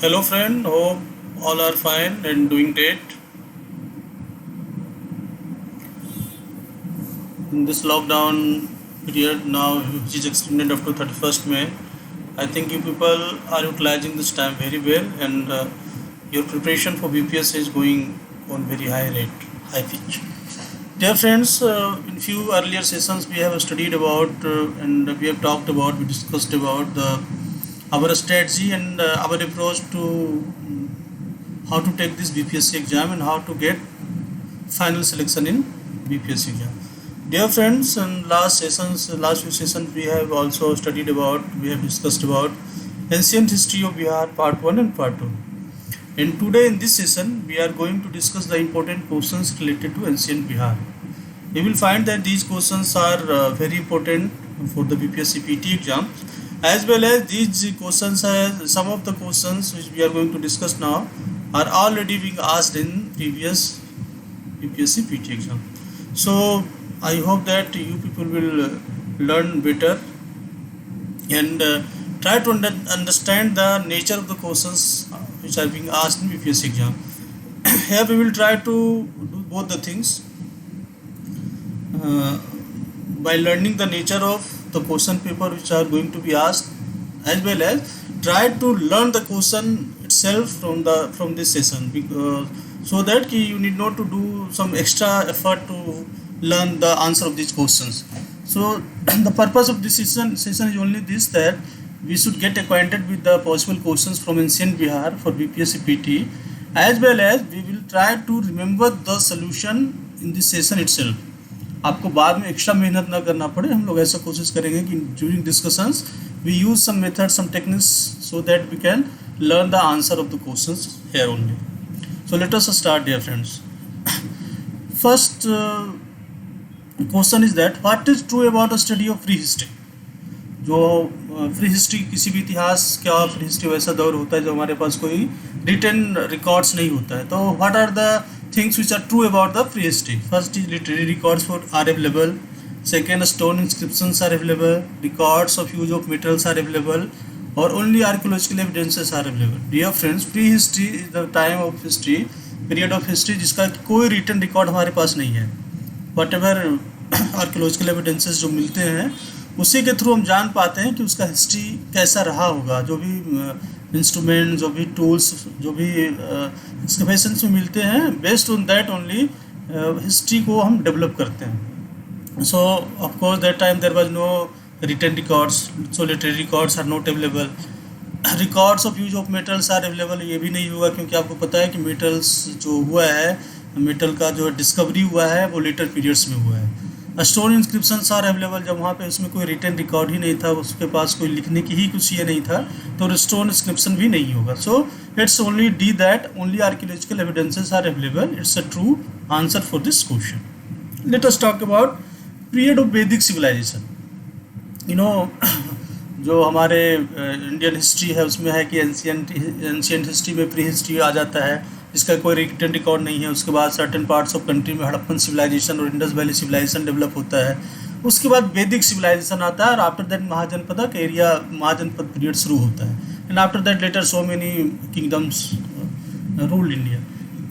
Hello friend, hope all are fine and doing great. In this lockdown period now which is extended up to 31st May, I think you people are utilizing this time very well and your preparation for BPS is going on very high rate, high pitch. Dear friends, in few earlier sessions we have studied about and we have talked about, we discussed about our strategy and our approach to how to take this BPSC exam and how to get final selection in BPSC exam. Dear friends, in last few sessions, we have also studied about, we have discussed about ancient history of Bihar, part 1 and part 2. And today in this session, we are going to discuss the important questions related to ancient Bihar. You will find that these questions are very important for the BPSC PT exam, as well as these questions, some of the questions which we are going to discuss now are already being asked in previous BPSC PT exam. So I hope that you people will learn better and try to understand the nature of the questions which are being asked in BPSC exam. Here we will try to do both the things by learning the nature of the question paper which are going to be asked, as well as try to learn the question itself from this session, because so that you need not to do some extra effort to learn the answer of these questions. So the purpose of this session is only this, that we should get acquainted with the possible questions from ancient Bihar for BPSC PT, as well as we will try to remember the solution in this session itself. आपको बाद में extra मेहनत ना करना पड़े, हम लोग ऐसा कोशिश करेंगे कि during discussions we use some method, some techniques, so that we can learn the answer of the questions here only. So let us start, dear friends. First question is that what is true about a study of free history? जो free history, किसी भी इतिहास क्या free history वैसा दौर होता है जो हमारे पास कोई रिटन रिकॉर्ड्स नहीं होता है. तो what are the things which are true about the prehistory? First is literary records are available. Second, stone inscriptions are available. Records of use of metals are available. और only archaeological evidences are available. Dear friends, prehistory is the time of history, period of history जिसका कोई written record हमारे पास नहीं है. What ever archaeological evidences जो मिलते हैं उसी के थ्रू हम जान पाते हैं कि उसका हिस्ट्री कैसा रहा होगा. जो भी इंस्ट्रूमेंट, जो भी टूल्स, जो भी एक्सकवेशंस में मिलते हैं, based on that only history को हम डेवलप करते हैं. So of course that time there was no written records, so literary records are not available. Records of use of metals are available. ये भी नहीं होगा क्योंकि आपको पता है कि मेटल्स जो हुआ है, मेटल का जो डिस्कवरी हुआ है वो लेटर पीरियड्स में हुआ है. Stone inscriptions are available. जब वहाँ पे उसमें कोई रिटन रिकॉर्ड ही नहीं था, उसके पास कोई लिखने की ही कुछ ये नहीं था, तो स्टोन इंस्क्रिप्शन भी नहीं होगा. So it's only the that only archaeological evidences are available. It's a true answer for this question. Let us talk about period of Vedic civilization. जो हमारे इंडियन हिस्ट्री है उसमें है कि एंशियंट हिस्ट्री में प्री हिस्ट्री आ जाता है, इसका कोई रिटन रिकॉर्ड नहीं है. उसके बाद सर्टेन पार्ट्स ऑफ कंट्री में हड़प्पन सिविलाइजेशन और इंडस वैली सिविलाइजेशन डेवलप होता है. उसके बाद वैदिक सिविलाइजेशन आता है और after that Mahajanapada area, Mahajanapada period शुरू होता है. And after that later so many kingdoms rule India.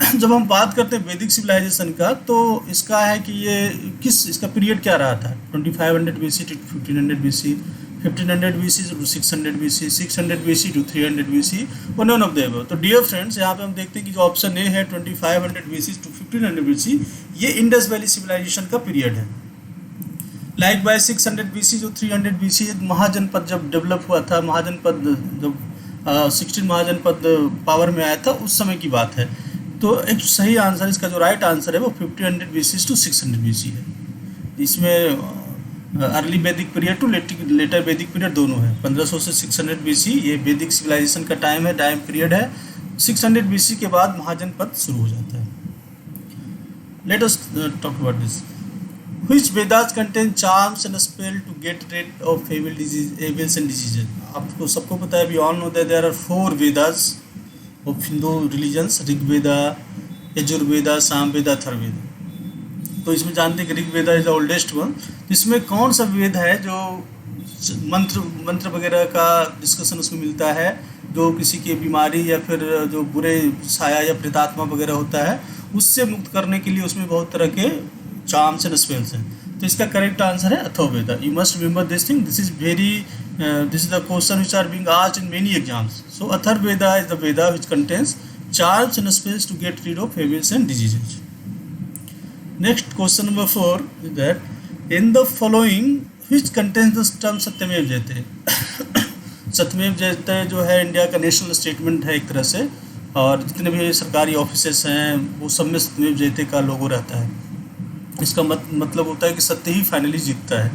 जब हम बात करते हैं वैदिक सिविलाइजेशन का, तो इसका है कि ये इसका पीरियड क्या रहा था. 2500 BC to 1500 BC, 1500 BC to 600 BC, 600 BC to 300 BC, और नन ऑफ द अबव. तो डियर फ्रेंड्स, यहाँ पे हम देखते हैं कि जो ऑप्शन ए है 2500 BC टू 1500 BC, ये इंडस वैली सिविलाइजेशन का पीरियड है. लाइक बाय 600 BC जो 300 BC महाजनपद जब डेवलप हुआ था, महाजनपद जब 16 महाजनपद पावर में आया था, उस समय की बात है. तो एक सही आंसर, इसका जो राइट आंसर है वो 1500 BC टू 600 BC है. इसमें early Vedic period to letter Vedic period दोनों है. 1500 से 600 BC ये वैदिक सिविलाइजेशन का टाइम है, टाइम पीरियड है. 600 BC के बाद महाजनपद शुरू हो जाता है. Let us talk about this. Which Vedas contain charms and spell to get rid of evils and diseases. आपको सबको पता है, we all know that there are 4 Vedas of Hindu religions, Rigveda, Yajurveda, Samaveda, Atharvaveda. तो इसमें जानते हैं कि Rigveda is the oldest one. इसमें कौन सा वेद है जो मंत्र वगैरह का डिस्कशन उसमें मिलता है, जो किसी की बीमारी या फिर जो बुरे साया या प्रेतात्मा वगैरह होता है उससे मुक्त करने के लिए उसमें बहुत तरह के चार्म्स एंड स्पेल्स हैं। तो इसका करेक्ट आंसर है Atharvaveda. You must remember this thing, this is the question which are being asked in many exams. So Atharvaveda is the Veda which contains charms and spells to get rid of evils and diseases. Next question number 4 is that in the following which contains the term Satyameva Jayate. सत्यमेव जयते जो है India का national statement है एक तरह से, और जितने भी सरकारी ऑफिसेस हैं वो सब में सत्यमेव जयते का लोगो रहता है। इसका मतलब होता है कि सत्य ही फाइनली जीतता है।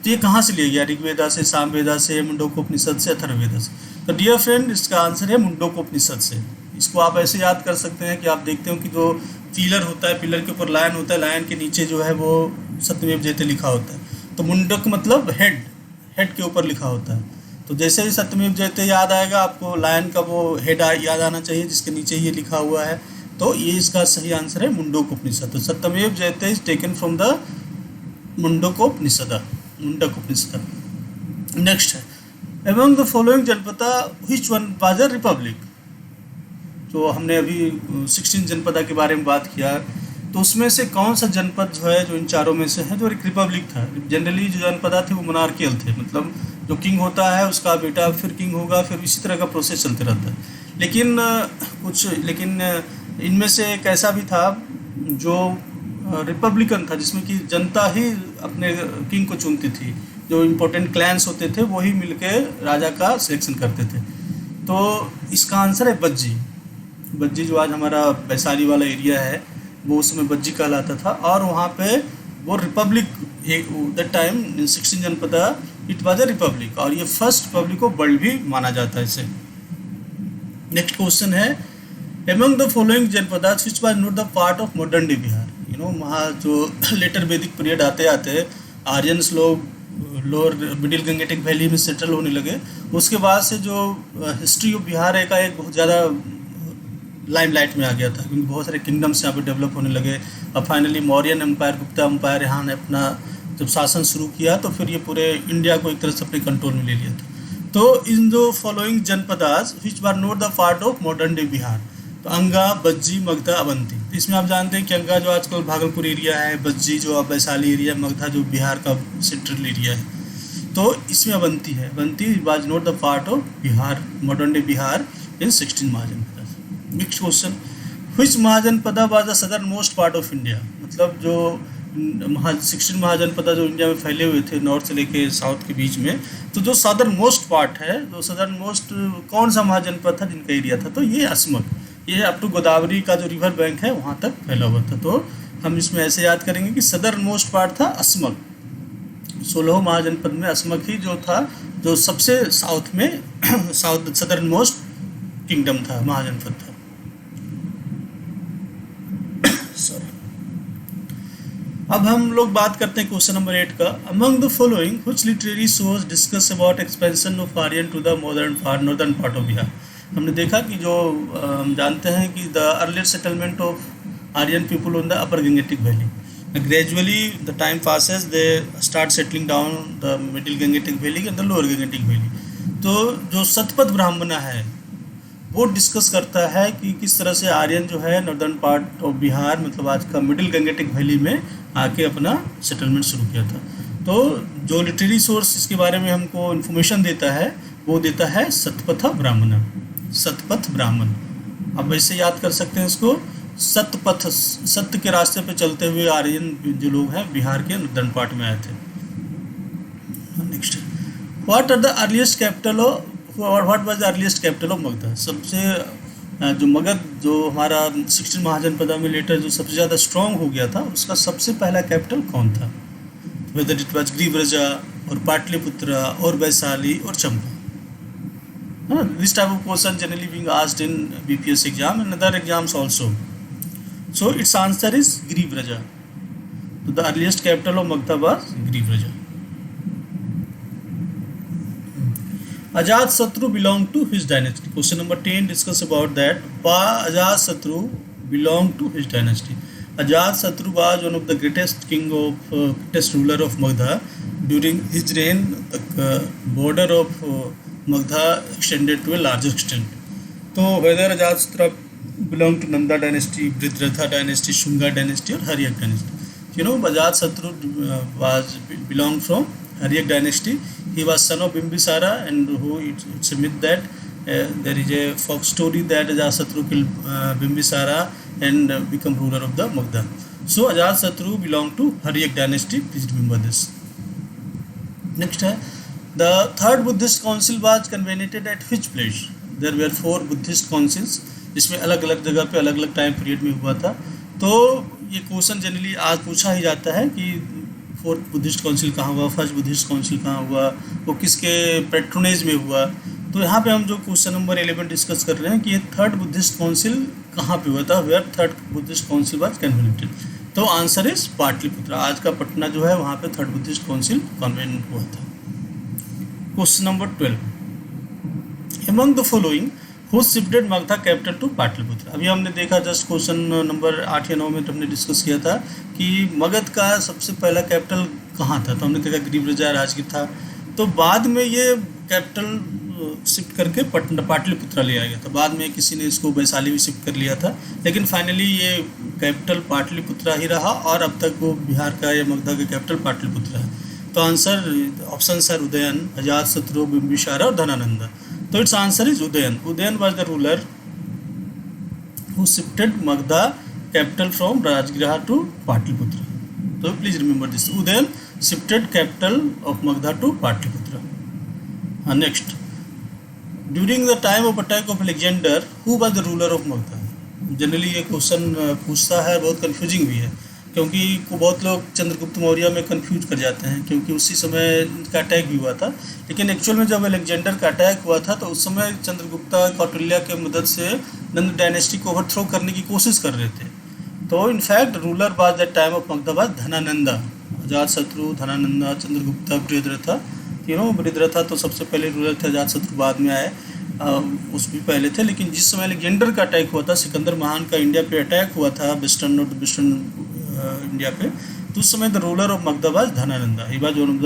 तो ये कहाँ से लिया गया? ऋग्वेदा से, सामवेदा से, मुंडकोपनिषद से, अथर्ववेदा से। तो डियर फ्रेंड इसका आंसर है मुंडकोपनिषद से। इसको आप ऐसे याद कर सकते हैं कि आप देखते हो कि जो पिलर होता है, पिलर के ऊपर लायन होता है, लायन के नीचे जो है वो सत्यमेव जयते लिखा होता है। तो मुंडक मतलब हेड, हेड के ऊपर लिखा होता है। तो जैसे ही सत्यमेव जयते याद आएगा आपको लायन का वो हेड याद आना चाहिए जिसके नीचे ये लिखा हुआ है। तो ये इसका सही आंसर है मुंडकोपनिषद। तो Satyameva Jayate is taken from the Mundakopanishad. Next है among the following janapada which one was a republic. तो हमने अभी 16 जनपदा के बारे में बात किया, तो उसमें से कौन सा जनपद जो है जो इन चारों में से है जो एक रिपब्लिक था। जनरली जो जनपदा थे वो मोनार्कियल थे, मतलब जो किंग होता है उसका बेटा फिर किंग होगा, फिर इसी तरह का प्रोसेस चलते रहता है। लेकिन इनमें से एक ऐसा भी था जो रिपब्लिकन था जिसमें कि जनता ही अपने किंग को चुनती थी। जो इम्पोर्टेंट क्लैंस होते थे वही मिलके राजा का सिलेक्शन करते थे। तो इसका आंसर है बज्जी। बज्जी जो आज हमारा वैशाली वाला एरिया है वो उस समय बज्जी कहलाता था, और वहाँ पे वो republic that time 16 janapada it was a republic, और ये फर्स्ट रिपब्लिक ऑफ वर्ल्ड भी माना जाता है इसे। नेक्स्ट क्वेश्चन है among the following janapadas which was not the part of modern day Bihar. वहाँ जो लेटर वैदिक पीरियड आते आते आर्यंस लोग लोअर मिडिल गंगेटिक वैली में सेटल होने लगे। उसके बाद से जो हिस्ट्री ऑफ बिहार है का एक बहुत ज़्यादा लाइमलाइट में आ गया था, क्योंकि बहुत सारे किंगडम्स यहाँ पे डेवलप होने लगे। अब finally Mauryan empire, Gupta empire यहाँ ने अपना जब शासन शुरू किया तो फिर ये पूरे इंडिया को एक तरह से अपने कंट्रोल में ले लिया था। तो इन दो following janapadas which were not the part of modern day Bihar, तो अंगा, बज्जी, मगधा, अवंती। तो इसमें आप जानते हैं कि अंगा जो आजकल भागलपुर एरिया है, बज्जी जो अब वैशाली एरिया, मगधा जो बिहार का सेंट्रल एरिया है। तो इसमें अवंती है। Avanti was not the part of Bihar, modern day Bihar in 16 Mahajanapada. Next question which Mahajanapada was the southern most part of India. मतलब जो 16 महाजनपदा जो इंडिया में फैले हुए थे नॉर्थ से लेके साउथ के बीच में, तो जो सदर्न मोस्ट पार्ट है, जो सदर्न मोस्ट कौन सा महाजनपद था जिनका एरिया था, तो ये असमक। ये अप टू गोदावरी का जो रिवर बैंक है वहाँ तक फैला हुआ था। तो हम इसमें ऐसे याद करेंगे कि सदर्न मोस्ट पार्ट था असमक। 16 महाजनपद में असमक ही जो था जो सबसे साउथ में साउथ सदर्न मोस्ट किंगडम था, महाजनपद था। सॉरी। अब हम लोग बात करते हैं क्वेश्चन नंबर 8 का। Among the following which literary source discuss about expansion of Aryan to the northern part of Bihar. हमने देखा कि जो हम जानते हैं कि the earlier settlement of Aryan people on the upper Gangetic valley, gradually the time passes they start settling down the middle Gangetic valley and the lower Gangetic valley. तो जो शतपथ ब्राह्मण है वो डिस्कस करता है कि किस तरह से आर्यन जो है नॉर्दर्न पार्ट ऑफ बिहार, मतलब आज का मिडिल गंगेटिक वैली में आके अपना सेटलमेंट शुरू किया था। तो जो लिटरेरी सोर्स इसके बारे में हमको इन्फॉर्मेशन देता है वो देता है शतपथ ब्राह्मण। शतपथ ब्राह्मण अब वैसे याद कर सकते हैं इसको, सतपथ, सत्य के रास्ते पे चलते हुए आर्यन जो लोग हैं बिहार के नॉर्दर्न पार्ट में आए थे। Next, what are the earliest capital of what was the earliest capital of Magadha. सबसे जो मगध जो हमारा 16 महाजनपदा में लेटर जो सबसे ज़्यादा स्ट्रॉन्ग हो गया था उसका सबसे पहला कैपिटल कौन था। वेदर इट वाज ग्रीव्रजा और पाटलिपुत्र और वैशाली और चंपा। This type of question generally being asked in BPS exam and other exams also. So its answer is Grivraja. So the earliest capital of Magda was Grivraja. Ajatasattu belonged to which dynasty? Question number 10 discuss about that. Ajatasattu belonged to which dynasty? Ajatasattu was one of the greatest greatest ruler of Magda. During his reign, the border of Magdha extended to a larger extent. तो whether Ajatshatra belonged to Nanda dynasty, Vridratha dynasty, Shunga dynasty or Haryak dynasty. You know, Ajatshatra belonged from Haryak dynasty. He was son of Bimbisara, and it's a myth that there is a folk story that Ajatshatra killed Bimbisara and become ruler of the Magda. So Ajatshatra belonged to Haryak dynasty. Please remember this. Next है, the third Buddhist council was convened at which place? There were 4 Buddhist councils, जिसमें अलग अलग जगह पे अलग अलग time period में हुआ था. तो ये क्वेश्चन जनरली आज पूछा ही जाता है कि 4th बुद्धिस्ट काउंसिल कहाँ हुआ, फर्स्ट बुद्धिस्ट काउंसिल कहाँ हुआ, वो किसके पेट्रोनेज में हुआ. तो यहाँ पे हम जो क्वेश्चन नंबर 11 डिस्कस कर रहे हैं कि ये 3rd बुद्धिस्ट काउंसिल कहाँ पे हुआ था, where 3rd Buddhist council was convened. तो आंसर इज पाटलिपुत्र. आज का पटना जो है वहाँ पे 3rd बुद्धिस्ट काउंसिल कन्वेंट हुआ था. Question number 12, among the following who shifted Magधा कैपिटल टू पाटलिपुत्र. अभी हमने देखा जस्ट क्वेश्चन नंबर 8 या 9 में हमने डिस्कस किया था कि मगध का सबसे पहला कैपिटल कहाँ था. तो हमने देखा गिरिब्रजा राजगीर था. तो बाद में ये कैपिटल शिफ्ट करके पाटलिपुत्र ले आया गया था. बाद में किसी ने इसको वैशाली भी शिफ्ट कर लिया था, लेकिन फाइनली ये कैपिटल पाटलिपुत्र ही रहा और अब तक वो बिहार का या मगधा का कैपिटल पाटलिपुत्र है. तो answer option sir Udayan, Ajatashatru, Bimbisara और धनानंदा. तो its answer is Udayan. Udayan was the ruler who shifted Magadha capital from Rajgriha to Pataliputra. तो please remember this, Udayan shifted capital of Magadha to Pataliputra. Next, during the time of attack of Alexander who was the ruler of Magadha. Generally ये क्वेश्चन पूछता है, बहुत confusing भी है क्योंकि बहुत लोग चंद्रगुप्त मौर्य में कंफ्यूज कर जाते हैं क्योंकि उसी समय इनका अटैक भी हुआ था. लेकिन एक्चुअल में जब अलेक्जेंडर का अटैक हुआ था तो उस समय चंद्रगुप्ता कौटिल्य के मदद से नंद डायनेस्टी को ओवरथ्रो करने की कोशिश कर रहे थे. तो in fact ruler was that time of Magadha was Dhanananda. Ajatashatru, Dhanananda, Chandragupta, Brihadratha. Brihadratha तो सबसे पहले रूलर थे, अजातशत्रु बाद में आए, उस भी पहले थे. लेकिन जिस समय अलेक्जेंडर का अटैक हुआ था, सिकंदर महान का इंडिया पे अटैक हुआ था, वेस्टर्न इंडिया पे, तो उस समय the ruler of Magadha was Dhanananda. He was one of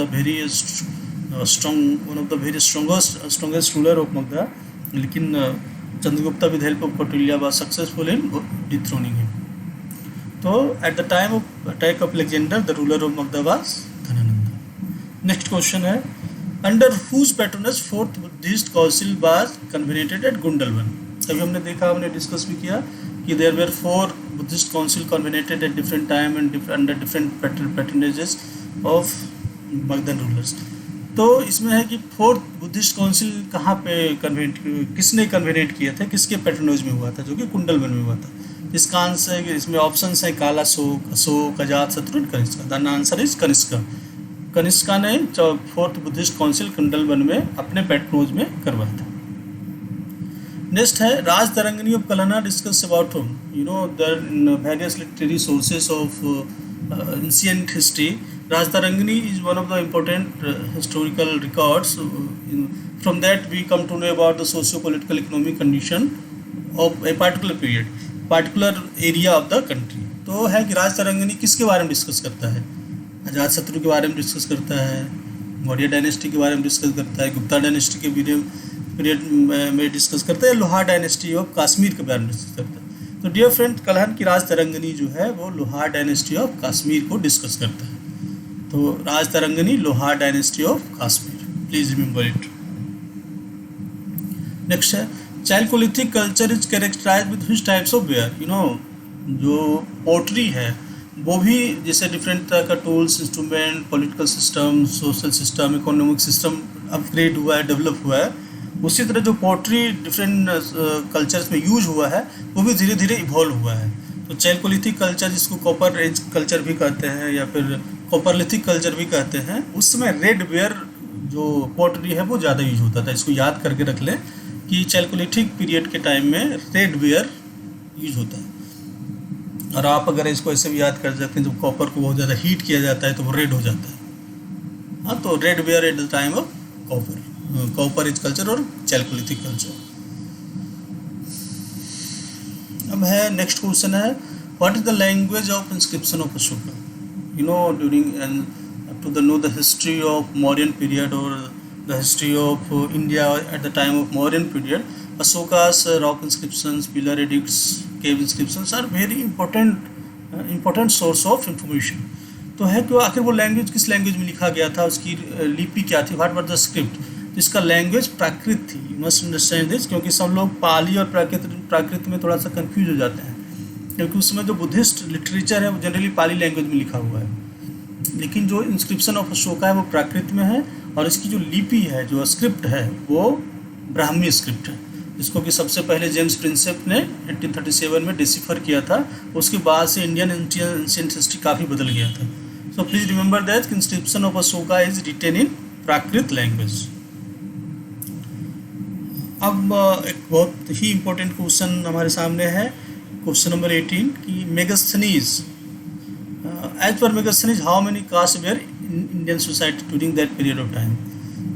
the very strongest ruler of Magadha. लेकिन Chandragupta with help of Kautilya was successful in dethroning him. तो at the time of attack of Alexander the ruler of Magadha was Dhanananda. Next question है, under whose patronage 4th Buddhist council was convened at Kundalvan. अभी हमने देखा, हमने discuss भी किया कि there were 4 Buddhist council convened at different time and under different patronages of Magadhan rulers. तो इसमें है कि 4th बुद्धिस्ट काउंसिल कहाँ पे किसने कन्वेनेट किए थे, किसके पैट्रोनेज में हुआ था, जो कि कुंडलवन में हुआ था. इसका आंसर है, इसमें ऑप्शंस है कालाशोक, अशोक, अजातशत्रु और Kanishka. The answer is Kanishka. Kanishka ने 4th बुद्धिस्ट काउंसिल कुंडलवन में अपने पैट्रोनेज में करवाया था. नेक्स्ट है, Rajatarangini of Kalhana discuss about whom. The various literary sources of ancient history. Rajatarangini is one of the important historical records. From that we come to know about the socio political economic condition of a particular period, particular area of the country. तो है कि राज तरंगिनी किसके बारे में discuss करता है? अजातशत्रु के बारे में डिस्कस करता है, मौर्य डायनेस्टी के बारे में डिस्कस करता है, गुप्ता डायनेस्टी के पीरियड में डिस्कस करता है, लोहार डायनेस्टी ऑफ कश्मीर के बारे में डिस्कस करता है. तो डियर फ्रेंड, कलहन की राज तरंगिनी जो है वो लोहार डायनेस्टी ऑफ कश्मीर को डिस्कस करता है. तो Rajatarangini, Lohara dynasty of Kashmir. Please remember it. Next है, chalcolithic culture is characterize with which types of ware. जो पोट्री है वो भी जैसे डिफरेंट तरह का tools, instrument, political system, social system, economic system upgrade हुआ है, डेवलप हुआ है. उसी तरह जो पोट्री डिफरेंट कल्चर्स में यूज हुआ है वो भी धीरे धीरे इवॉल्व हुआ है. तो चाइल्कोलिथिक कल्चर, जिसको कॉपर एज कल्चर भी कहते हैं या फिर कॉपरलिथिक कल्चर भी कहते हैं, उस समय रेड वेयर जो पोट्री है वो ज़्यादा यूज होता था. इसको याद करके रख लें कि चाइल्कोलिथिक पीरियड के टाइम में रेड वेयर यूज होता है. और आप अगर इसको ऐसे भी याद कर सकते हैं, जब कॉपर को बहुत ज़्यादा हीट किया जाता है तो वो रेड हो जाता है. हाँ, तो red were at the time of copper age culture और चाइल्कोलिथिक कल्चर. अब है नेक्स्ट क्वेश्चन है, what is the language of inscription of Ashoka. During and to the know the history of Mauryan period और the history of India at the time of Mauryan period. Ashoka's rock inscriptions, pillar edicts, cave inscriptions are very important source of information. तो है कि आखिर वो language किस language में लिखा गया था, उसकी लिपि क्या थी, व्हाट वर द स्क्रिप्ट। इसका लैंग्वेज प्राकृत थी, यू मस्ट अंडरस्टैंड दिस, क्योंकि सब लोग पाली और प्राकृत में थोड़ा सा कंफ्यूज हो जाते हैं, क्योंकि उसमें जो बुद्धिस्ट लिटरेचर है वो जनरली पाली लैंग्वेज में लिखा हुआ है, लेकिन जो इंस्क्रिप्शन ऑफ अशोका है वो प्राकृत में है, और इसकी जो लिपि है, जो स्क्रिप्ट है, वो ब्राह्मी स्क्रिप्ट है, जिसको कि सबसे पहले जेम्स प्रिंसेप ने 1837 में डिसिफर किया था। उसके बाद से इंडियन एंशिएंट हिस्ट्री काफ़ी बदल गया था। So please remember that inscription of Ashoka is written in Prakrit language. अब एक बहुत ही इम्पोर्टेंट क्वेश्चन हमारे सामने है, क्वेश्चन नंबर 18 कि Megasthenes, as per Megasthenes how many caste were in Indian society during that period of time.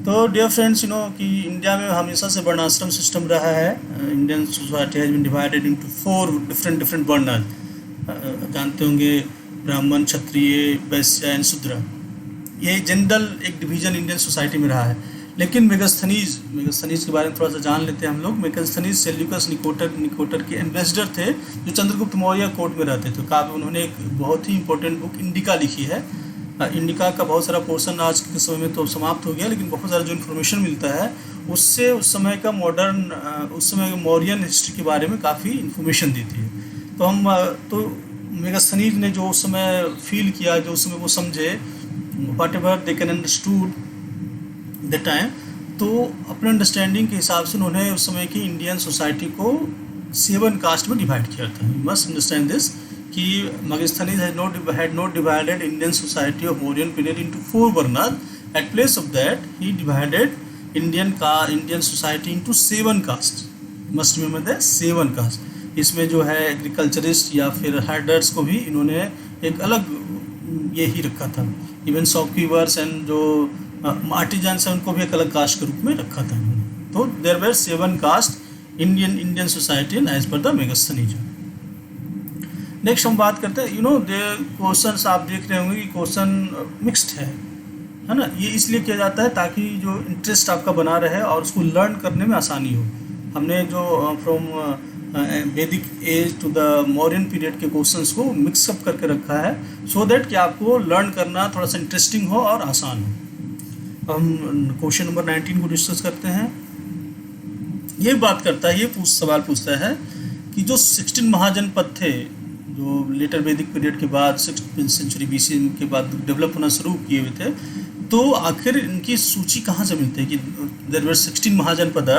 तो डियर फ्रेंड्स, यू नो कि India में हमेशा से वर्णाश्रम सिस्टम रहा है। Indian society has been divided into 4 different varna, जानते होंगे, ब्राह्मण, क्षत्रिय, वैश्य एंड शूद्र। ये जनरल एक डिवीजन इंडियन सोसाइटी में रहा है। लेकिन मेगास्थनीज के बारे में थोड़ा सा जान लेते हैं हम लोग। मेगास्थनीज सेल्यूकस निकोटर के एम्बेसडर थे, जो चंद्रगुप्त मौर्य कोर्ट में रहते थे। काफ़ी उन्होंने एक बहुत ही इंपॉर्टेंट बुक इंडिका लिखी है। इंडिका का बहुत सारा पोर्शन आज के समय में तो समाप्त हो गया, लेकिन बहुत सारा जो इन्फॉर्मेशन मिलता है उससे उस समय का उस समय मौर्यन हिस्ट्री के बारे में काफ़ी इन्फॉर्मेशन देती है। तो मेगास्थनीज ने जो उस समय फील किया, जो उस समय वो समझे, what ever they can understood the time, तो अपने अंडरस्टैंडिंग के हिसाब से उन्होंने उस समय की इंडियन सोसाइटी को 7 कास्ट में डिवाइड किया था। यू मस्ट अंडरस्टैंड दिस कि Megasthenes had not divided Indian society of Mauryan period into 4 varnas. At place of that, he divided Indian society into 7 castes. Must remember the 7 castes. इसमें जो है agriculturist या फिर herders को भी इन्होंने एक अलग ये ही रखा था। इवन शॉपकीपर्स एंड जो आर्टिजन्स हैं उनको भी एक अलग कास्ट के रूप में रखा था इन्होंने। तो there were 7 caste Indian society as per the Megasthenes. Next हम बात करते हैं, यू नो क्वेश्चन आप देख रहे होंगे कि क्वेश्चन मिक्स्ड है ना। ये इसलिए किया जाता है ताकि जो इंटरेस्ट आपका बना रहे और उसको लर्न करने में आसानी हो। हमने जो from Vedic age to the Mauryan period के क्वेश्चंस को मिक्सअप करके रखा है, सो दैट कि आपको लर्न करना थोड़ा सा इंटरेस्टिंग हो और आसान हो। हम क्वेश्चन नंबर 19 को डिस्कस करते हैं। ये बात करता है, ये सवाल पूछता है कि जो 16 महाजनपद थे, जो लेटर वैदिक पीरियड के बाद 6th सेंचुरी BC के बाद डेवलप होना शुरू किए हुए थे, तो आखिर इनकी सूची कहाँ से मिलती है कि देयर वर 16 महाजनपद,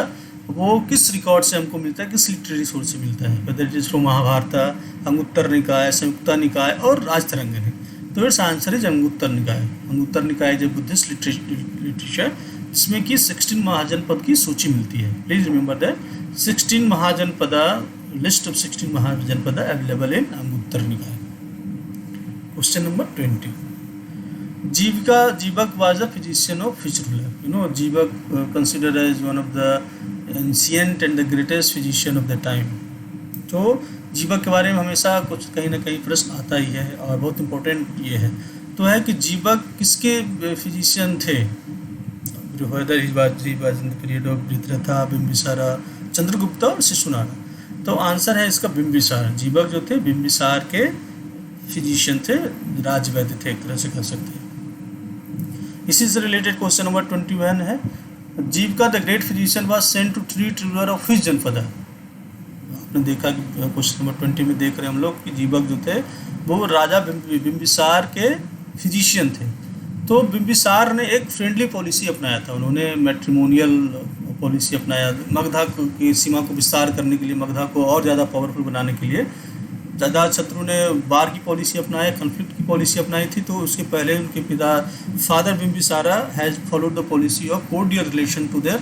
वो किस रिकॉर्ड से हमको मिलता है, किस लिटरेरी सोर्स से मिलता है, whether it is from Mahabharata, Anguttara Nikaya, Samyutta निकाय और राजतरंगिणी। तो इट्स आंसर इज अंगुत्तर निकाय। अंगुत्तर निकाय जो बुद्धिस्ट लिटरेचर, जिसमें कि 16 महाजनपद की सूची मिलती है। Please remember that 16 mahajanapada, list of 16 mahajanapada available in Anguttara Nikaya. Question number 20, जीवक was a physician of which ruler? You know, जीवक considered as one of the ancient and the greatest physician of the time. तो जीवक के बारे में हमेशा कुछ कहीं ना कहीं प्रश्न आता ही है, और बहुत इम्पोर्टेंट ये है तो है कि जीवक किसके फिजिशियन थे। Whether he was in the period of Brihadratha, Bimbisara, Chandragupta और शिशुनारा। तो आंसर है इसका बिंबिसार। जीवक जो थे बिंबिसार के फिजिशियन थे, राजवैद्य थे, एक तरह से कह सकते हैं। इसी से रिलेटेड क्वेश्चन नंबर 21 है, Jivaka the great physician was sent to treat ruler of his janapada. आपने देखा कि क्वेश्चन नंबर 20 में देख रहे हैं हम लोग कि जीवक जो थे वो राजा बिंबिसार के फिजिशियन थे। तो बिंबिसार ने एक फ्रेंडली पॉलिसी अपनाया था, उन्होंने मैट्रिमोनियल पॉलिसी अपनाया, मगधा की सीमा को विस्तार करने के लिए, मगधा को और ज़्यादा पावरफुल बनाने के लिए। अजातशत्रु ने वार की पॉलिसी अपनाया, कन्फ्लिक्ट की पॉलिसी अपनाई थी। तो उसके पहले उनके पिता father Bimbisara has followed the policy of cordial relation to their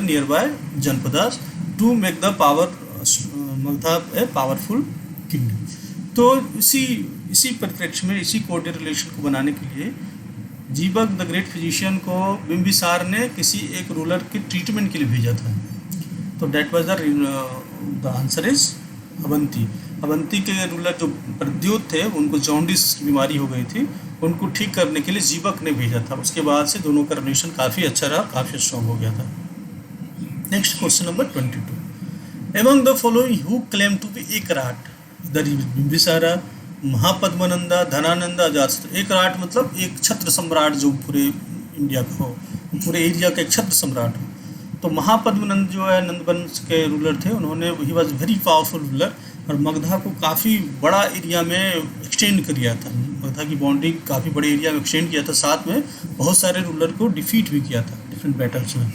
nearby janapadas to make the Magadha a powerful kingdom. तो इसी परिप्रेक्ष्य में, इसी कोर्डियल रिलेशन को बनाने के लिए जीवक द ग्रेट फिजिशियन को बिंबिसार ने किसी एक रूलर के ट्रीटमेंट के लिए भेजा था। तो that was the answer is Avanti. Avanti के रूलर जो प्रद्योत थे, उनको जॉन्डिस की बीमारी हो गई थी, उनको ठीक करने के लिए जीवक ने भेजा था। उसके बाद से दोनों का रिलेशन काफ़ी अच्छा रहा, काफ़ी स्ट्रॉन्ग हो गया था। Next question number 22, among the following who claim to be Ekarat, इधर बिंबिसारा, महापद्मनंदा, धनानंदा, अजातशत्रु। एकराट मतलब एक छत्र सम्राट जो पूरे इंडिया का हो, पूरे एरिया का एक छत्र सम्राट हो। तो महापद्मनंद जो है नंद वंश के रूलर थे, उन्होंने he was very powerful ruler और मगधा को काफ़ी बड़ा एरिया में एक्सटेंड किया था। मगधा की बाउंड्री काफ़ी बड़े एरिया में एक्सटेंड किया था, साथ में बहुत सारे रूलर को डिफीट भी किया था डिफरेंट बैटल्स में।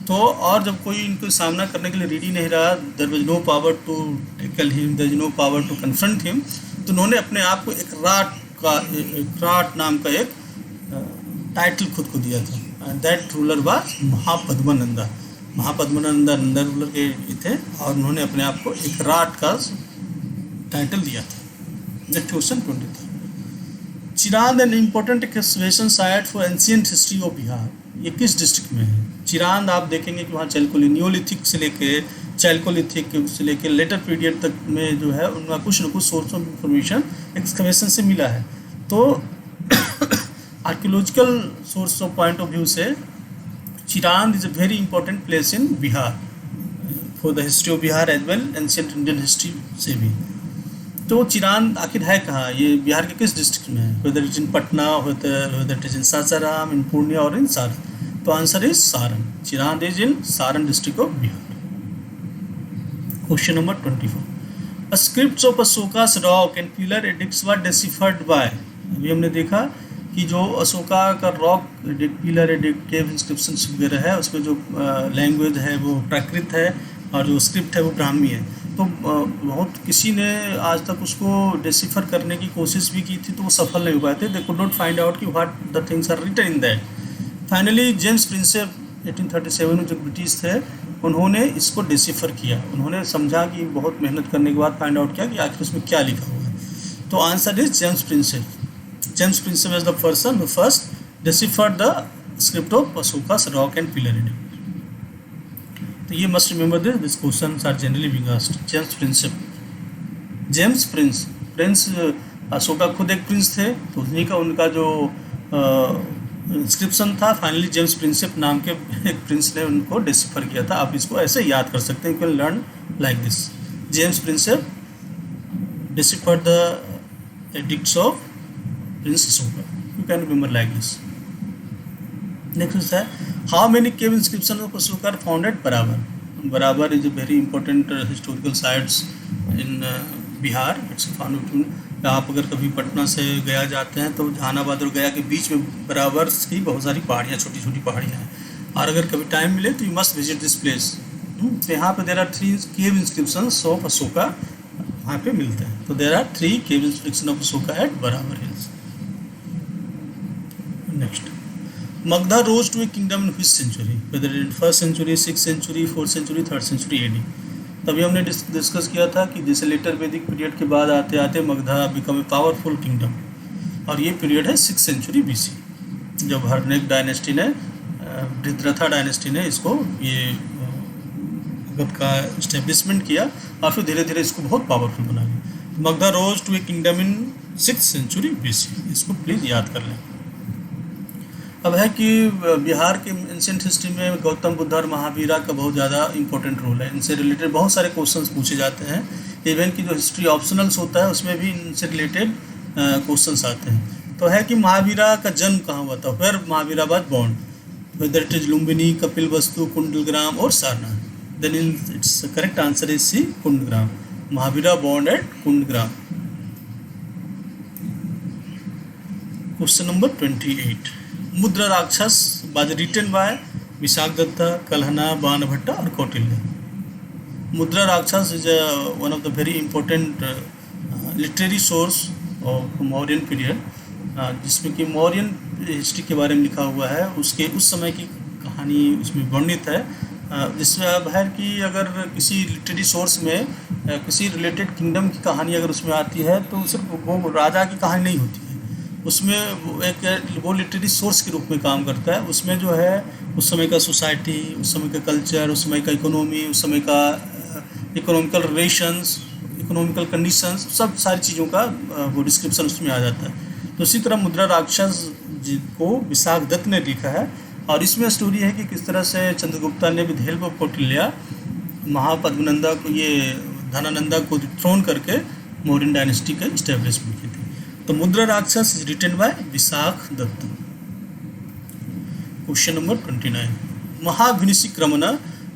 तो और जब कोई इनको सामना करने के लिए रेडी नहीं रहा, there was no power to tackle him, there is no power to confront him, तो उन्होंने अपने आप को एकराट नाम का एक टाइटल खुद को दिया था, and that ruler was Mahapadmananda. Mahapadmananda Nanda ruler के थे और उन्होंने अपने आप को एकराट का टाइटल दिया था। Next question 23, Chirand an important excavation site for ancient history of Bihar, ये किस डिस्ट्रिक्ट में है? चिरांद आप देखेंगे कि वहाँ नियोलिथिक से लेके चैल्कोलिथिक से लेके लेटर पीरियड तक में जो है उनका कुछ न कुछ सोर्स ऑफ इंफॉर्मेशन एक्सकवेशन से मिला है। तो archaeological source of point of view से Chirand is a very important place in Bihar for the history of Bihar as well ancient Indian history से भी। तो चिरांद आखिर है कहाँ? ये बिहार के किस डिस्ट्रिक्ट में है? Whether it in Patna, whether it is in Sasaram, in Purnia और इन सारण। तो answer is Saran. Chirand is in Saran district of Bihar. Question number 24, A scripts of Ashoka's rock and pillar edicts were deciphered by, अभी हमने देखा कि जो अशोका का रॉक एडिक्ट, पिलर एडिक्ट, केव inscription वगैरह है, उसमें जो लैंग्वेज है वो प्राकृत है और जो स्क्रिप्ट है वो ब्राह्मी है। तो बहुत किसी ने आज तक उसको डिसिफर करने की कोशिश भी की थी, तो वो सफल नहीं हो पाए थे। They could not find out कि what the things are written in that. Finally James Prinsep 1837 में जो ब्रिटिश थे, उन्होंने इसको डिसिफर किया। उन्होंने समझा कि बहुत मेहनत करने के बाद फाइंड आउट किया कि आखिर उसमें क्या लिखा हुआ है। तो answer is James Prinsep. James Prinsep is the person who first deciphered the script of अशोका's rock and pillar edict. तो ये must remember this questions are generally being asked. James Prinsep, James prince Ashoka खुद एक Prince थे, तो उन्हीं का उनका जो इंस्क्रिप्शन था, फाइनली जेम्स प्रिंसेप नाम के एक प्रिंस ने उनको डिसिफर किया था। आप इसको ऐसे याद कर सकते हैं, you can learn like this. James Prinsep deciphered the edicts of prince Ashoka, you can remember like this. Next है, how many cave inscription of Ashoka are found at Barabar. Barabar is a very important historical sites in Bihar. It's found between, आप अगर कभी पटना से गया जाते हैं तो जहानाबाद और गया के बीच में बराबर की बहुत सारी पहाड़ियाँ, छोटी छोटी पहाड़ियाँ हैं, और अगर कभी टाइम मिले तो you must visit this place. तो यहाँ पे there are 3 cave inscriptions of Ashoka वहाँ पे मिलते हैं। तो there are 3 cave inscription of Ashoka at Barabar hills. Next, Magdha rose to a kingdom in which century? Whether in 1st century, 6th century, 4th century, 3rd century AD. तभी हमने discuss किया था कि जैसे लेटर वैदिक पीरियड के बाद आते आते Magadha become a powerful kingdom, और ये पीरियड है 6th century BC, जब हर्नेक डायनेस्टी ने, वृद्धरथा डायनेस्टी ने इसको ये मगध का इस्टेब्लिशमेंट किया और फिर धीरे धीरे इसको बहुत पावरफुल बना लिया। Magadha rose to a kingdom in 6th century BC, इसको प्लीज़ याद कर लें। अब है कि बिहार के एंशिएंट हिस्ट्री में गौतम बुद्ध और महावीरा का बहुत ज़्यादा इंपॉर्टेंट रोल है। इनसे रिलेटेड बहुत सारे क्वेश्चंस पूछे जाते हैं। इवन की जो हिस्ट्री ऑप्शनल्स होता है उसमें भी इनसे रिलेटेड क्वेश्चंस आते हैं। तो है कि महावीरा का जन्म कहाँ हुआ था, where Mahavira was born, whether it is Lumbini, Kapilavastu, Kundalgram और Sarnath. Then its correct answer is C, Kundagram. Mahavira born at Kundagram. Question number 28, मुद्रा राक्षस was written by Vishakh Dutta, Kalhana, बाणभट्टा और कौटिल्य। मुद्रा राक्षस is one of the very important literary source of Mauryan period, जिसमें कि मौर्यन हिस्ट्री के बारे में लिखा हुआ है, उसके उस समय की कहानी उसमें वर्णित है। जिसमें अब है कि अगर किसी लिटरेरी सोर्स में किसी रिलेटेड किंगडम की कहानी अगर उसमें आती है तो सिर्फ वो राजा की कहानी नहीं होती है, उसमें वो लिटरेरी सोर्स के रूप में काम करता है। उसमें जो है उस समय का सोसाइटी, उस समय का कल्चर, उस समय का इकोनॉमी, उस समय का इकोनॉमिकल रिलेशंस, इकोनॉमिकल कंडीशंस, सब सारी चीज़ों का वो डिस्क्रिप्शन उसमें आ जाता है। तो इसी तरह मुद्रा राक्षस जी को विशाख दत्त ने लिखा है, और इसमें स्टोरी है कि किस तरह से चंद्रगुप्ता ने विद हेल्प ऑफ कौटिल्य महापद्मनंदा को, ये धनानंदा को थ्रोन करके मौर्यन डायनेस्टी का इस्टेब्लिशमेंट की थी। तो Mudrarakshasa is written by Vishakhadatta. Question number 29, Mahabhinishkramana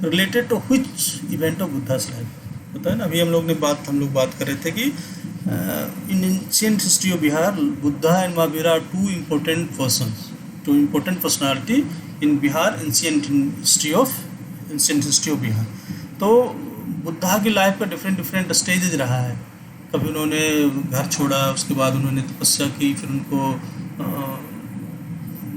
related to which event of Buddha's life. पता है ना, अभी हम लोग बात कर रहे थे कि in ancient history of Bihar Buddha and Mahavir are two important personality in Bihar ancient history of Bihar. तो बुद्धा की लाइफ का डिफरेंट स्टेजेज रहा है। कभी उन्होंने घर छोड़ा, उसके बाद उन्होंने तपस्या की, फिर उनको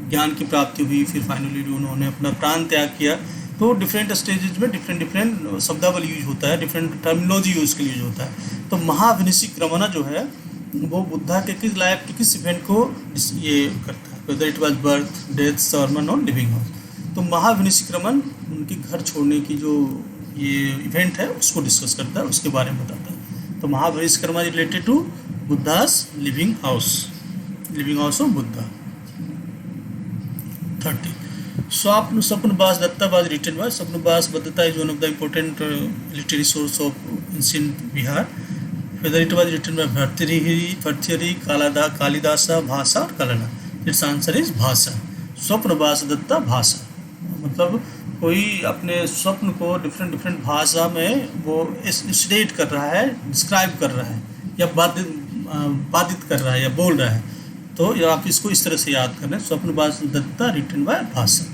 ज्ञान की प्राप्ति हुई, फिर फाइनली उन्होंने अपना प्राण त्याग किया। तो डिफरेंट स्टेजेज में डिफरेंट शब्दावली यूज होता है, डिफरेंट टर्मिनोलॉजी यूज के लिए यूज होता है। तो महाविनिशिक्रमण जो है वो बुद्धा के किस लाइफ के किस इवेंट को ये करता है, whether it was birth, death, sermon और लिविंग हाउस। तो महाविनिशिक्रमण उनके घर छोड़ने की जो ये इवेंट है उसको डिस्कस करता है, उसके बारे में बताता है। तो Mahabhinishkramana related to Buddha's living house of Buddha. 30, Swapnavasavadatta was written by Swapnabas Datta is one of the important literary source of ancient Bihar. Whether it was written by Bhartrihari, Kalidasa, Bhasa or Kalana. Its answer is Bhasa. Swapnavasavadatta Bhasa, मतलब कोई अपने स्वप्न को different भाषा में वो state कर रहा है, डिस्क्राइब कर रहा है, या बाधित कर रहा है, या बोल रहा है। तो आप इसको इस तरह से याद कर रहे हैं, स्वप्नबास दत्ता रिटन बाय भाषा।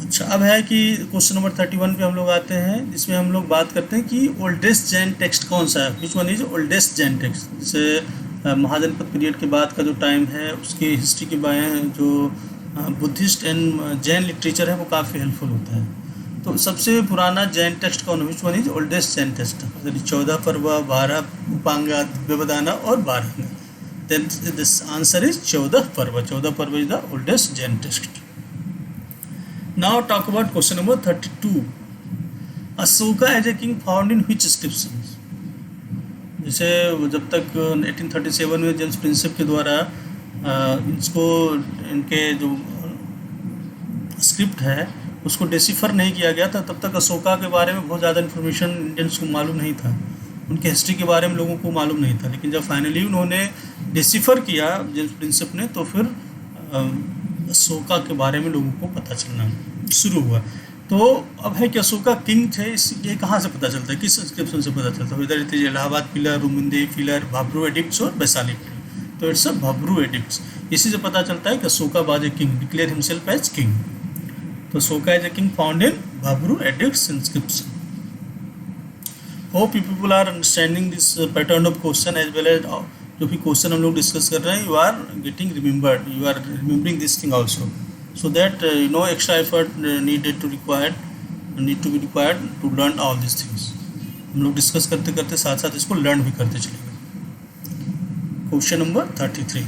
अच्छा, अब है कि क्वेश्चन नंबर 31 पे हम लोग आते हैं। इसमें हम लोग बात करते हैं कि ओल्डेस्ट जैन टेक्स्ट कौन सा है, which one is oldest Jain text. जैसे महाजनपद पीरियड के बाद का जो टाइम है उसकी हिस्ट्री के बारे में जो बुद्धिस्ट एंड जैन लिटरेचर है वो काफ़ी हेल्पफुल होता है। तो सबसे पुराना जैन टेक्स्ट कौन है, which one is oldest Jain text. 14 पर्व, 12 उपांगा, दिव्यवदाना और 12। Then this answer is 14 Parva. 14 Parva is the oldest Jain text. Now talk about question number 32. Ashoka as a king found in which inscriptions? जैसे जब तक 1837 में जेम्स प्रिंसेप के द्वारा इसको इनके जो स्क्रिप्ट है उसको डेसिफर नहीं किया गया था, तब तक अशोका के बारे में बहुत ज़्यादा इन्फॉर्मेशन इंडियंस को मालूम नहीं था, उनके हिस्ट्री के बारे में लोगों को मालूम नहीं था। लेकिन जब फाइनली उन्होंने डिसिफर किया जेम्स प्रिंसेप ने, तो फिर अशोका के बारे में लोगों को पता चलना शुरू हुआ। तो अब है कि अशोका किंग थे, ये कहाँ से पता चलता है, किस इंस्क्रिप्शन से पता चलता है। इधर it is Allahabad pillar, Rummindei pillar, Bhabru edicts और वैशाली पिलर। तो इट्स अ भाब्रू एडिक्ट्स। इसी से पता चलता है कि Ashoka was a king, declare himself as king. तो Ashoka as a king found in Bhabru edicts inscription. Hope you people are understanding this pattern of question as well as जो भी क्वेश्चन हम लोग डिस्कस कर रहे हैं, you are getting remembered, you are remembering this thing also, so that no extra effort need to be required to learn all this things. हम लोग discuss करते करते साथ साथ इसको लर्न भी करते चलेंगे। Question number 33,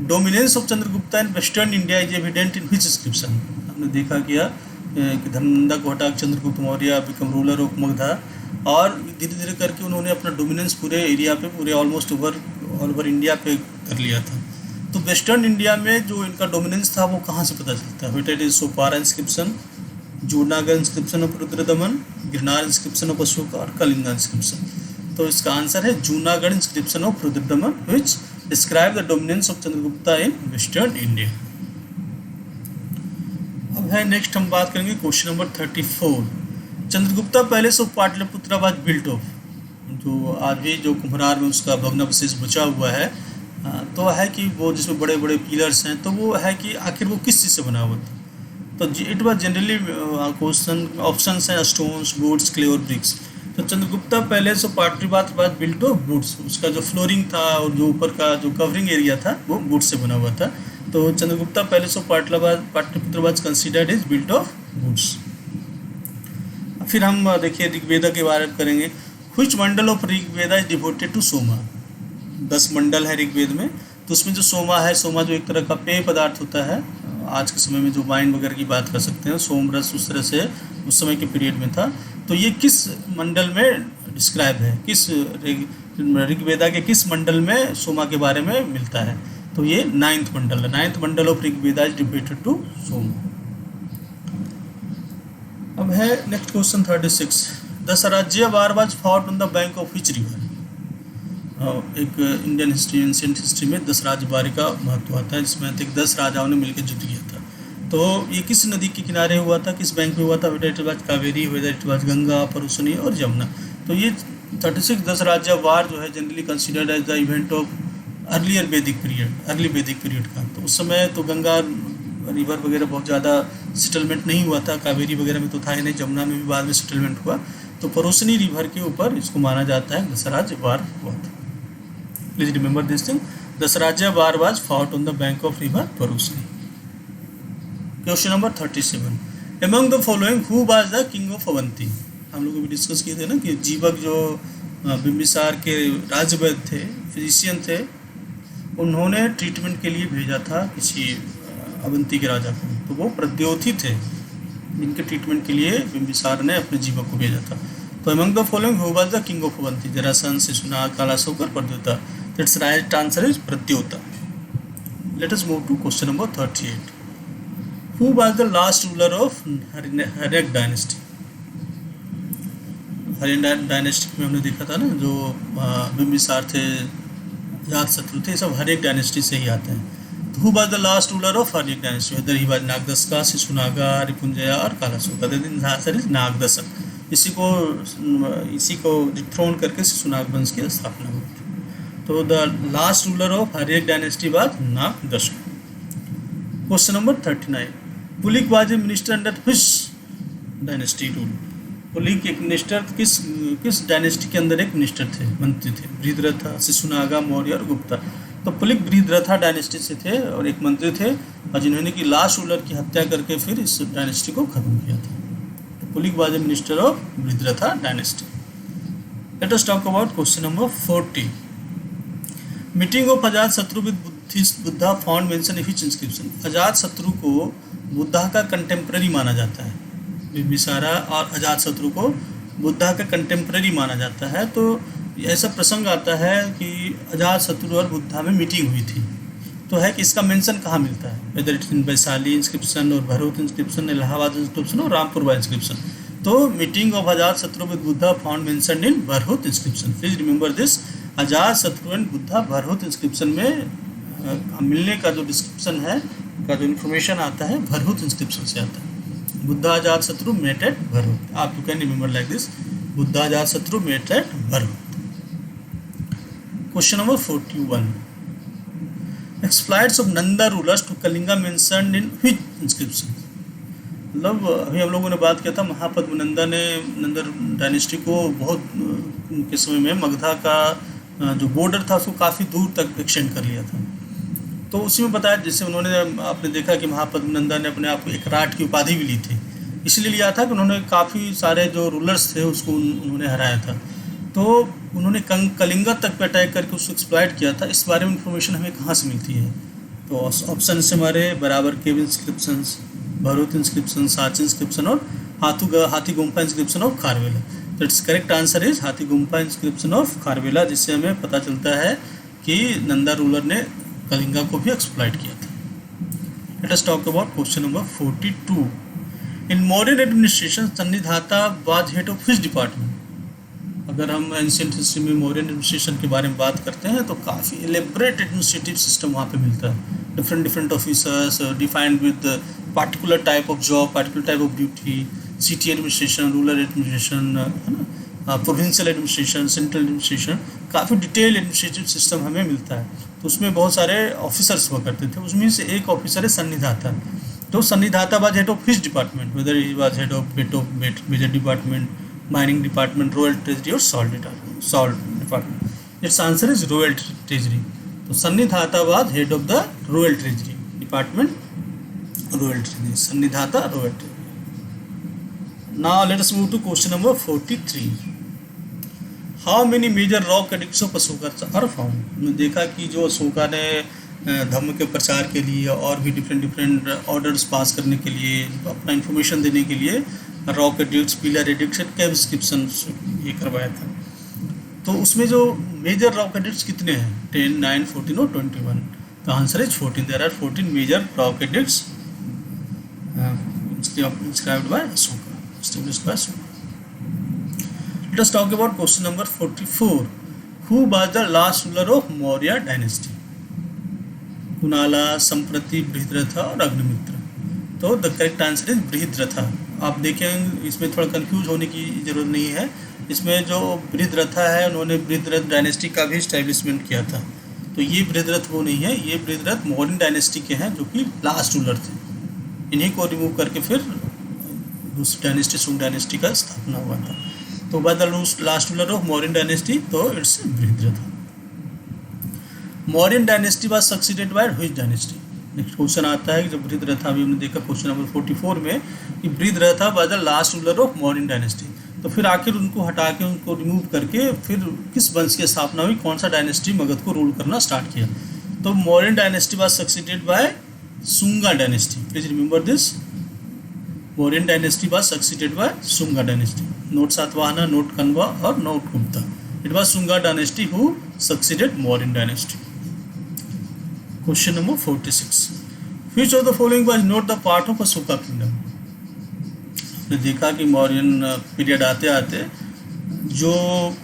dominance of Chandragupta in western India is evident in which inscription. हमने देखा किया कि धननंदा को हटा Chandragupta Maurya become ruler of Magadha, और धीरे धीरे करके उन्होंने अपना डोमिनेंस पूरे एरिया पे, पूरे ऑलमोस्ट ऑल ओवर इंडिया पे कर लिया था। तो वेस्टर्न इंडिया में जो इनका डोमिनेंस था वो कहाँ से पता चलता है। It is Sopara inscription, Junagadh inscription of Rudradaman, Girnar inscription of Ashoka और कलिंगा इंस्क्रिप्शन। तो इसका आंसर है Junagadh inscription of Rudradaman which describe the dominance of Chandragupta in western India. अब है नेक्स्ट हम बात करेंगे question number 34, Chandragupta palace of Pataliputra was built of. जो आज भी जो कुम्भरार में उसका भग्नावशेष बचा हुआ है, तो है कि वो जिसमें बड़े बड़े पिलर्स हैं, तो वो है कि आखिर वो किस चीज़ से बना हुआ था। तो it was generally question options हैं स्टोन्स, वुड्स, क्ले और ब्रिक्स। तो Chandragupta palace of Pataliputra was built of woods. उसका जो फ्लोरिंग था और जो ऊपर का जो कवरिंग एरिया था वो वुड से बना हुआ था। तो Chandragupta palace of Pataliputra was considered is built of woods. फिर हम देखिए ऋग्वेदा के बारे में करेंगे। Which mandal of Rigveda is devoted to Soma. 10 mandal है ऋग्वेद में, तो उसमें जो सोमा है, सोमा जो एक तरह का पेय पदार्थ होता है, आज के समय में जो वाइन वगैरह की बात कर सकते हैं, सोमरस उस तरह से उस समय के पीरियड में था। तो ये किस मंडल में डिस्क्राइब है, किस ऋग्वेदा के किस मंडल में सोमा के बारे में मिलता है? तो ये 9th मंडल है। 9th Mandal of Rigveda is debated to Soma. अब है next question 36। Dasharajya war was fought on the bank of which river? एक इंडियन हिस्ट्री, एंशिएंट हिस्ट्री में 10 राज्यवारी का महत्व आता है, जिसमें तक 10 राजाओं ने मिलकर युद्ध किया था। तो ये किस नदी के किनारे हुआ था, किस बैंक में हुआ था? Whether it was Kaveri, whether it was Ganga, Parushni और यमुना। तो ये 36 10 राज्य वार जो है generally considered as the event of early Vedic period का। तो उस समय तो गंगा रिवर वगैरह बहुत ज़्यादा सेटलमेंट नहीं हुआ था, कावेरी वगैरह में तो था ही नहीं, जमुना में भी बाद में सेटलमेंट हुआ। तो परुसनी रिवर के ऊपर इसको माना जाता है दशराज्य वार हुआ था। Please remember this thing, Dasharajya war was fought on the bank of river Parushni. Question number 37। Among the following who was the king of Avanti? हम लोग भी डिस्कस किए थे ना कि जीवक जो बिंबिसार के राजवैद्य थे, फिजिशियन थे, उन्होंने ट्रीटमेंट के लिए भेजा था किसी अवंती के राजा को। तो वो प्रद्योति थे, जिनके ट्रीटमेंट के लिए बिंबिसार ने अपने जीवक को भेजा था। तो among the following who was the king of Avanti? Jarasandha, Shishunaga, Kalashoka और Pradyota. That's right answer is Pradyota. Let us move to question number 38। Who was the last ruler of Haryanka dynasty? Haryanka dynasty में हमने देखा था ना, जो बिंबिसार थे, अजातशत्रु थे, सब हर्यक डायनेस्टी से ही आते हैं। तो who was the last ruler of Haryanka dynasty? whether he was Nagadashaka, Shishunaga, Ripunjaya और Kalashoka. The answer is Nagadashaka. इसी को डिथ्रोन करके शिशुनाग वंश की स्थापना हुई थी। तो the last ruler of Haryanka dynasty was Nagadashaka. Question number 39। Pulika was a minister under which dynasty rule? Pulika एक मिनिस्टर किस डायनेस्टी के अंदर एक मिनिस्टर थे, मंत्री थे? बृहद्रथा, शिशुनागा, मौर्य और गुप्ता। तो पुलिक बृहद्रथा डायनेस्टी से थे और एक मंत्री थे, और जिन्होंने कि लास्ट रूलर की हत्या करके फिर इस डायनेस्टी को खत्म किया था। तो Pulika was a minister of Brihadratha dynasty. Let us talk about question number 40। Meeting of Ajatashatru with Buddha found mention in which inscription? Ajatashatru को बुद्धा का कंटेम्प्रेरी माना जाता है। बिंबिसारा और अजातशत्रु को बुद्धा का कंटेम्प्रेरी माना जाता है। तो ऐसा प्रसंग आता है कि अजातशत्रु और बुद्धा में मीटिंग हुई थी। तो है कि इसका मेंशन कहाँ मिलता है? Whether it in Vaishali inscription और भरूच इंस्क्रिप्शन, इलाहाबाद इंस्क्रिप्शन और रामपुरवा इंस्क्रिप्शन। तो meeting of Ajatashatru with Buddha found mention in Bharuch inscription. Please remember this, Ajatashatru and Buddha Bharuch inscription में मिलने का जो डिस्क्रिप्शन है, का जो इन्फॉर्मेशन आता है, भरूच इंस्क्रिप्शन से आता है। Buddha Ajatashatru met at Bharuch. आप you can remember like this, Buddha Ajatashatru met at Bharuch. Question number 41। Exploits of Nanda rulers to Kalinga mentioned in which inscription? मतलब अभी हम लोगों ने बात किया था, महापद्मनंदा ने नंदा डायनेस्टी को बहुत के समय में मगधा का जो बॉर्डर था उसको काफ़ी दूर तक एक्सटेंड कर लिया था। तो उसी में बताया, जैसे उन्होंने, आपने देखा कि महापद्मनंदा ने अपने आप को एक राट की उपाधि भी ली थी। इसलिए लिया था कि उन्होंने काफ़ी सारे जो रूलर्स थे उसको उन्होंने हराया था। तो उन्होंने कलिंगा तक पे अटैक करके उसको एक्सप्लॉइट किया था। इस बारे में इंफॉर्मेशन हमें कहाँ से मिलती है? तो ऑप्शन से हमारे बराबर cave inscription, Bharuch inscription, Sanchi inscription और हाथी गुम्फा इंस्क्रिप्शन ऑफ खारवेला। तो इट्स करेक्ट आंसर इज हाथी गुम्फा इंस्क्रिप्शन ऑफ खारवेला, जिससे हमें पता चलता है कि नंदा रूलर ने कलिंगा को भी एक्सप्लॉइट किया था। Let us talk about question number 42। In modern administration Sannidhata was head of which department? अगर हम एंशिएंट हिस्ट्री में मॉडर्न एडमिनिस्ट्रेशन के बारे में बात करते हैं तो काफ़ी एलेबरेट एडमिनिस्ट्रेटिव सिस्टम वहाँ पे मिलता है। Different officers defined with particular type of job, particular type of duty, city administration, rural administration, है ना, प्रोविंशियल एडमिनिस्ट्रेशन, सेंट्रल एडमिनिस्ट्रेशन, काफ़ी डिटेल एडमिनिस्ट्रेटिव सिस्टम हमें मिलता है। तो उसमें बहुत सारे ऑफिसर्स हुआ करते थे, उसमें से एक ऑफिसर है सन्निधाता। तो Sannidhata was head of his department, whether he was head of major department, mining department, royal treasury और salt department. Its answer is royal treasury. तो Sannidhata was head of the royal treasury department, royal treasury, Sannidhata royal treasury. Now let us move to question number 43। How many major rock edicts of Ashoka are found? हमने देखा कि जो अशोका ने धर्म के प्रचार के लिए और भी डिफरेंट ऑर्डर्स पास करने के लिए, अपना इंफॉर्मेशन देने के लिए रॉक एडिक्ट्स, पिलर एडिक्ट्स, केव इंस्क्रिप्शन ये करवाया था। तो उसमें जो मेजर रॉक एडिक्ट्स कितने हैं, 10, 9, 14 और 21। तो answer is 14। There are 14 major rock edicts inscribed by Ashoka, established by Ashoka. Let us talk about question number 44. Who was the last ruler of Maurya dynasty? कुनाला, संप्रति, बृहद्रथ और अग्निमित्र। तो the correct answer is Brihadratha. आप देखें इसमें थोड़ा confuse होने की जरूरत नहीं है। इसमें जो बृहद्रथ है उन्होंने बृहद्रथ डायनेस्टी का भी स्टैब्लिशमेंट किया था। तो ये बृहद्रथ वो नहीं है, ये बृहद्रथ मौर्य डायनेस्टी के हैं जो कि लास्ट रूलर थे। इन्हीं को रिमूव करके फिर दूसरी डायनेस्टी सुंग डायनेस्टी का स्थापना हुआ था। तो by the last ruler of Mauryan dynasty, तो it's Brihadratha. Mauryan dynasty was succeeded by which dynasty? Next question आता है कि जब बृहद्रथ, अभी हमने देखा क्वेश्चन नंबर 44 में कि Brihadratha was the last ruler of Mauryan dynasty. तो फिर आखिर उनको हटा के, उनको रिमूव करके फिर किस वंश की स्थापना हुई, कौन सा डायनेस्टी मगध को रूल करना स्टार्ट किया? तो Mauryan dynasty was succeeded bye Sunga dynasty. Please remember this. Mauryan dynasty was succeeded by Sunga dynasty. Not Satvahana, not Kanva, or not Gupta. It was Sunga dynasty who succeeded Mauryan dynasty. Question number 46. Which of the following was not the part of Ashoka kingdom? आपने देखा कि Mauryan period आते आते जो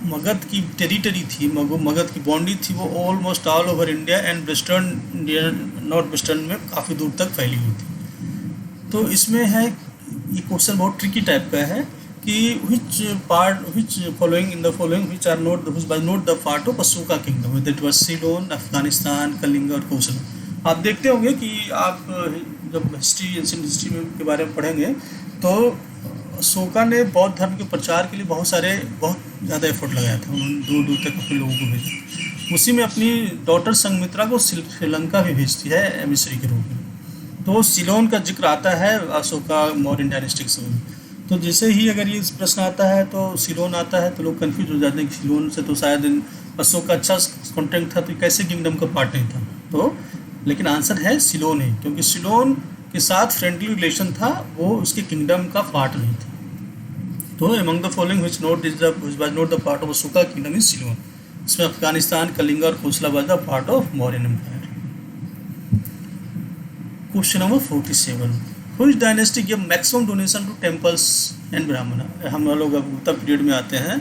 मगध की territory थी, मगध की boundary थी, वो almost all over India and western India, north western में काफ़ी दूर तक फैली हुई थी। तो इसमें है, ये क्वेश्चन बहुत ट्रिकी टाइप का है कि which following in the following which are not the part of Ashoka kingdom, whether it was Ceylon, Afghanistan, Kalinga और कौशल। आप देखते होंगे कि आप जब हिस्ट्री, एंशिएंट हिस्ट्री के बारे में पढ़ेंगे तो अशोका ने बौद्ध धर्म के प्रचार के लिए बहुत ज़्यादा एफर्ट लगाया था। उन्होंने दूर दूर तक अपने लोगों को भेजा। उसी में अपनी डॉटर संघमित्रा को श्रीलंका भी भेजती है एमिसरी के रूप में। तो सिलोन का जिक्र आता है अशोका मौर्यन डायनेस्टी के समय में। तो जैसे ही अगर ये प्रश्न आता है तो सिलोन आता है तो लोग कन्फ्यूज हो जाते हैं कि सिलोन से तो शायद अशोक का अच्छा कॉन्टेक्ट था, तो कैसे किंगडम का पार्ट नहीं था। तो लेकिन आंसर है सिलोन है, क्योंकि सिलोन के साथ फ्रेंडली रिलेशन था, वो उसके किंगडम का पार्ट नहीं था। तो among the following which was not the part of Ashoka kingdom is Ceylon. इसमें अफगानिस्तान, कलिंगा और Kosala was the part of Mauryan empire. Question number 47। Which dynasty give maximum donation to temples and Brahmin? हम लोग अब गुप्ता पीरियड में आते हैं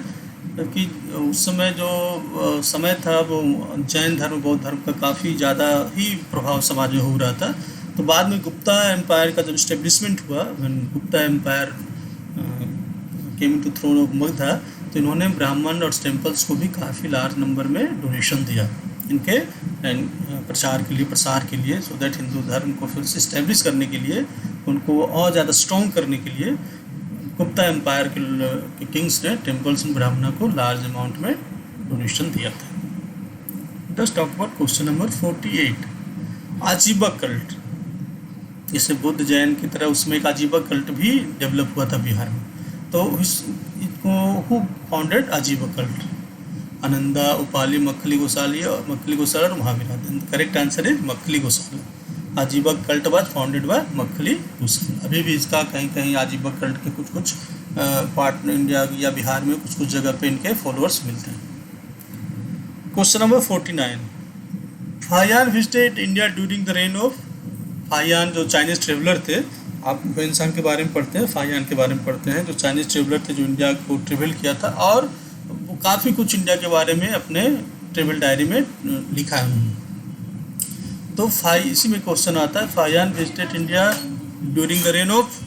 कि उस समय जो समय था वो जैन धर्म, बौद्ध धर्म का काफ़ी ज़्यादा ही प्रभाव समाज में हो रहा था। तो बाद में गुप्ता एम्पायर का जब इस्टेब्लिशमेंट हुआ, Gupta empire came to throne of Magadha, तो इन्होंने ब्राह्मण और टेम्पल्स को भी काफ़ी लार्ज नंबर में डोनेशन दिया इनके प्रसार के लिए, सो दैट हिंदू धर्म को फिर से इस्टेब्लिश करने के लिए, उनको और ज़्यादा स्ट्रॉन्ग करने के लिए गुप्ता एम्पायर के किंग्स ने टेम्पल्स एंड ब्राह्मणों को लार्ज अमाउंट में डोनेशन दिया था। Let's talk about question number 48। Ajivika cult, जैसे बुद्ध जैन की तरह उसमें एक आजीबा कल्ट भी डेवलप हुआ था बिहार में। तो who founded Ajivika cult? Ananda, Upali, Makkhali Gosali और Mahavira. Correct answer is Makkhali Gosala. Ajivika cult was founded by Makkhali Gosala. अभी भी इसका कहीं कहीं आजीबा कल्ट के कुछ पार्ट इंडिया या बिहार में कुछ जगह पे इनके फॉलोअर्स मिलते हैं। Question number 49। Fahien visited India during the reign of? Fahien जो चाइनीज़ ट्रेवलर थे, आप इंसान के बारे में पढ़ते हैं, फाहियान के बारे में पढ़ते हैं, जो चाइनीज़ ट्रेवलर थे जो इंडिया को ट्रेवल किया था, और वो काफ़ी कुछ इंडिया के बारे में अपने ट्रेवल डायरी में लिखा है उन्होंने। तो इसी में क्वेश्चन आता है, Fahien visited India during the reign of?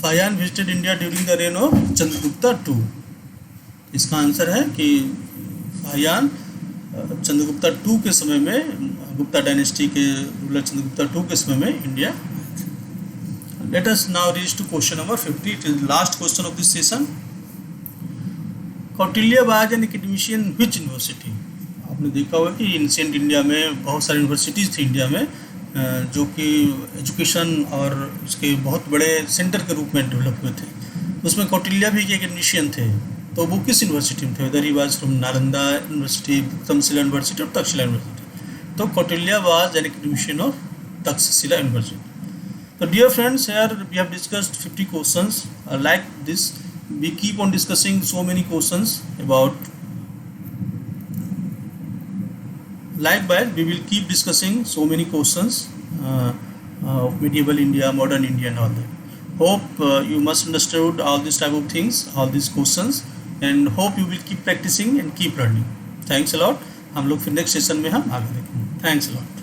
Fahien visited India during the reign of Chandragupta II। इसका आंसर है कि फाहियान चंद्रगुप्ता II के समय में, गुप्ता डायनेस्टी के रूलर चंद्रगुप्ता II के समय में India. Let us now reach to question number 50। It is last question of this session. Kautilya was an academician which university? आपने देखा होगा कि एंशिएंट इंडिया में बहुत सारी यूनिवर्सिटीज़ थी इंडिया में, जो कि एजुकेशन और उसके बहुत बड़े सेंटर के रूप में डेवलप हुए थे। उसमें कौटिल्य भी एक एकेडमिशियन थे। तो वो किस यूनिवर्सिटी में थे? Whether he was from Nalanda university, Takshashila university और तक्षशिला यूनिवर्सिटी। तो Kautilya was an academician of Takshashila university. So dear friends, here we have discussed 50 questions like this. we keep on discussing so many questions about, like that we will keep discussing so many questions of medieval India, modern India and all that. Hope you must understood all these type of things, all these questions, and hope you will keep practicing and keep learning. Thanks a lot. हम लोग फिर next session में हम आगे देखेंगे. Thanks a lot.